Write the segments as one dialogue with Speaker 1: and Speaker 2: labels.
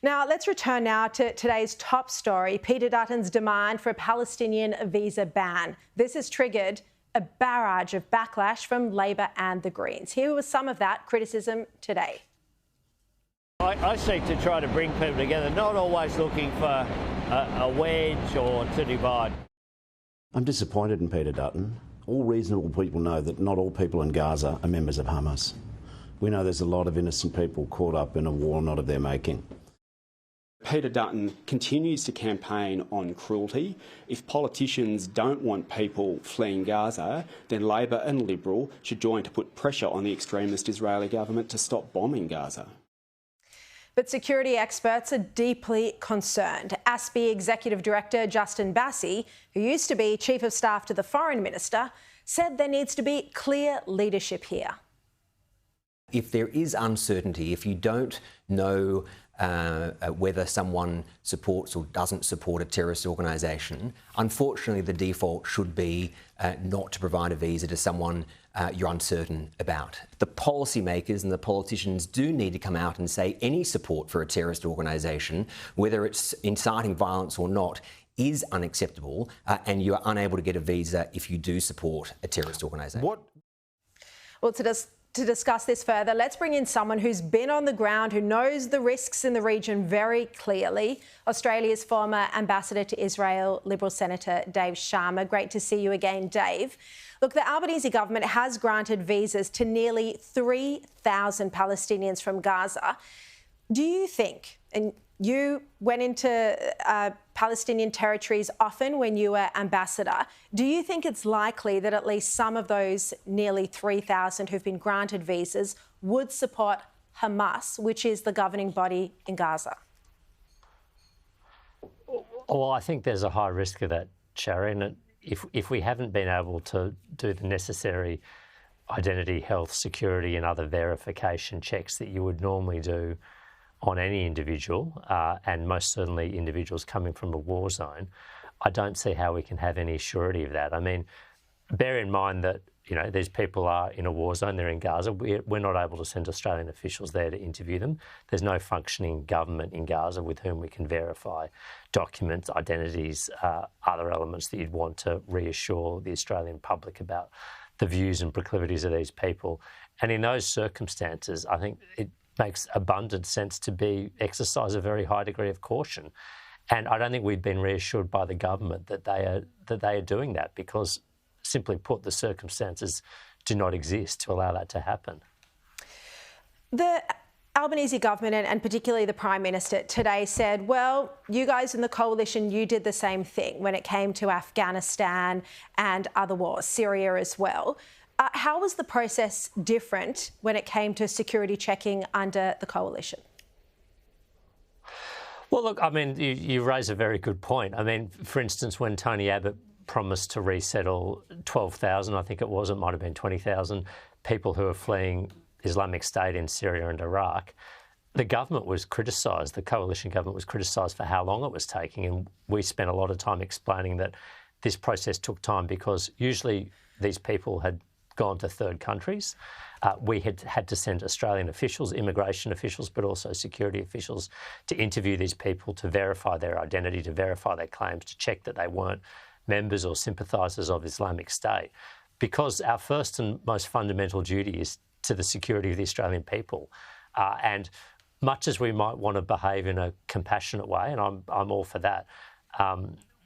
Speaker 1: Now, let's return now to today's top story, Peter Dutton's demand for a Palestinian visa ban. This has triggered a barrage of backlash from Labor and the Greens. Here was some of that criticism today.
Speaker 2: I seek to try to bring people together, not always looking for a wedge or to divide.
Speaker 3: I'm disappointed in Peter Dutton. All reasonable people know that not all people in Gaza are members of Hamas. We know there's a lot of innocent people caught up in a war not of their making.
Speaker 4: Peter Dutton continues to campaign on cruelty. If politicians don't want people fleeing Gaza, then Labor and Liberal should join to put pressure on the extremist Israeli government to stop bombing Gaza.
Speaker 1: But security experts are deeply concerned. ASPI Executive Director Justin Bassey, who used to be Chief of Staff to the Foreign Minister, said there needs to be clear leadership here.
Speaker 5: If there is uncertainty, if you don't know whether someone supports or doesn't support a terrorist organisation, unfortunately the default should be not to provide a visa to someone you're uncertain about. The policymakers and the politicians do need to come out and say any support for a terrorist organisation, whether it's inciting violence or not, is unacceptable, and you are unable to get a visa if you do support a terrorist organisation.
Speaker 1: Well, to discuss this further, let's bring in someone who's been on the ground, who knows the risks in the region very clearly. Australia's former ambassador to Israel, Liberal Senator Dave Sharma. Great to see you again, Dave. Look, the Albanese government has granted visas to nearly 3,000 Palestinians from Gaza. Do you think, and you went into Palestinian territories often when you were ambassador, do you think it's likely that at least some of those nearly 3,000 who've been granted visas would support Hamas, which is the governing body in Gaza?
Speaker 6: Well, I think there's a high risk of that, Sharri, and if we haven't been able to do the necessary identity, health, security and other verification checks that you would normally do on any individual, and most certainly individuals coming from a war zone, I don't see how we can have any surety of that. I mean, bear in mind that, you know, these people are in a war zone, they're in Gaza. We're not able to send Australian officials there to interview them. There's no functioning government in Gaza with whom we can verify documents, identities, other elements that you'd want to reassure the Australian public about the views and proclivities of these people. And in those circumstances, I think it makes abundant sense to exercise a very high degree of caution. And I don't think we've been reassured by the government that they are doing that, because simply put, the circumstances do not exist to allow that to happen.
Speaker 1: The Albanese government and particularly the Prime Minister today said, well, you guys in the coalition, you did the same thing when it came to Afghanistan and other wars, Syria as well. How was the process different when it came to security checking under the coalition?
Speaker 6: Well, look, I mean, you raise a very good point. I mean, for instance, when Tony Abbott promised to resettle 12,000, I think it might have been 20,000 people who are fleeing Islamic State in Syria and Iraq, the government was criticised, the coalition government was criticised for how long it was taking, and we spent a lot of time explaining that this process took time because usually these people had gone to third countries. We had to send Australian officials, immigration officials, but also security officials to interview these people, to verify their identity, to verify their claims, to check that they weren't members or sympathisers of Islamic State. Because our first and most fundamental duty is to the security of the Australian people. And much as we might want to behave in a compassionate way, and I'm all for that,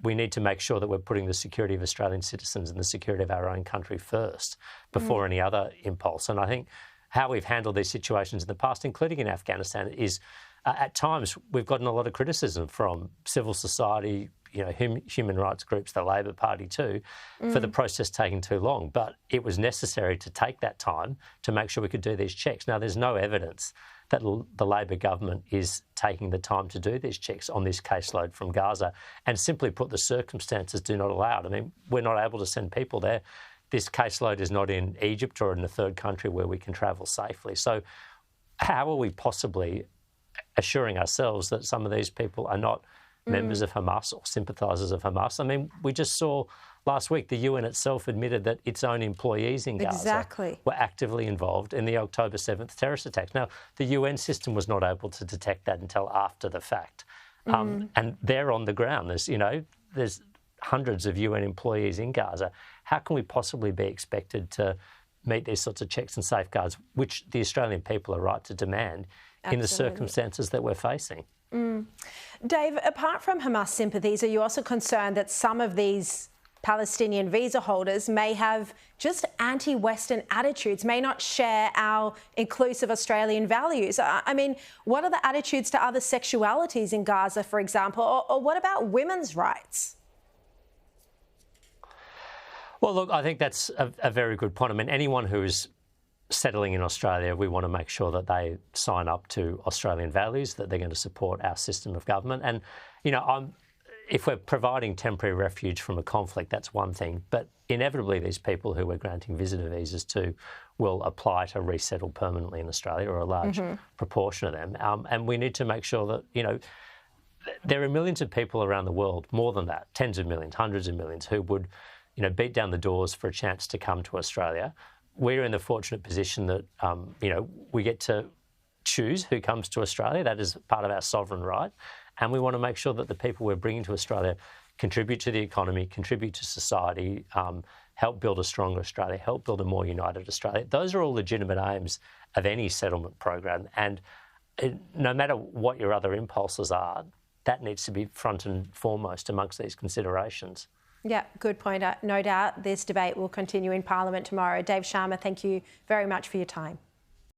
Speaker 6: we need to make sure that we're putting the security of Australian citizens and the security of our own country first before any other impulse. And I think how we've handled these situations in the past, including in Afghanistan, is at times we've gotten a lot of criticism from civil society, you know, human rights groups, the Labor Party too, for the process taking too long. But it was necessary to take that time to make sure we could do these checks. Now, there's no evidence that the Labor government is taking the time to do these checks on this caseload from Gaza, and simply put, the circumstances do not allow it. I mean, we're not able to send people there. This caseload is not in Egypt or in a third country where we can travel safely. So how are we possibly assuring ourselves that some of these people are not members of Hamas or sympathisers of Hamas. I mean, we just saw last week the UN itself admitted that its own employees in Gaza were actively involved in the October 7th terrorist attacks. Now, the UN system was not able to detect that until after the fact. And they're on the ground. There's hundreds of UN employees in Gaza. How can we possibly be expected to meet these sorts of checks and safeguards, which the Australian people are right to demand in the circumstances that we're facing?
Speaker 1: Dave, apart from Hamas sympathies, are you also concerned that some of these Palestinian visa holders may have just anti-Western attitudes, may not share our inclusive Australian values? I mean, what are the attitudes to other sexualities in Gaza, for example, or what about women's rights?
Speaker 6: Well, look, I think that's a very good point. I mean, anyone who's settling in Australia, we want to make sure that they sign up to Australian values, that they're going to support our system of government. And, if we're providing temporary refuge from a conflict, that's one thing. But inevitably, these people who we're granting visitor visas to will apply to resettle permanently in Australia, or a large proportion of them. And we need to make sure that, there are millions of people around the world, more than that, tens of millions, hundreds of millions, who would, beat down the doors for a chance to come to Australia. We're in the fortunate position that, we get to choose who comes to Australia. That is part of our sovereign right. And we want to make sure that the people we're bringing to Australia contribute to the economy, contribute to society, help build a stronger Australia, help build a more united Australia. Those are all legitimate aims of any settlement program. And no matter what your other impulses are, that needs to be front and foremost amongst these considerations.
Speaker 1: Yeah, good point. No doubt this debate will continue in Parliament tomorrow. Dave Sharma, thank you very much for your time.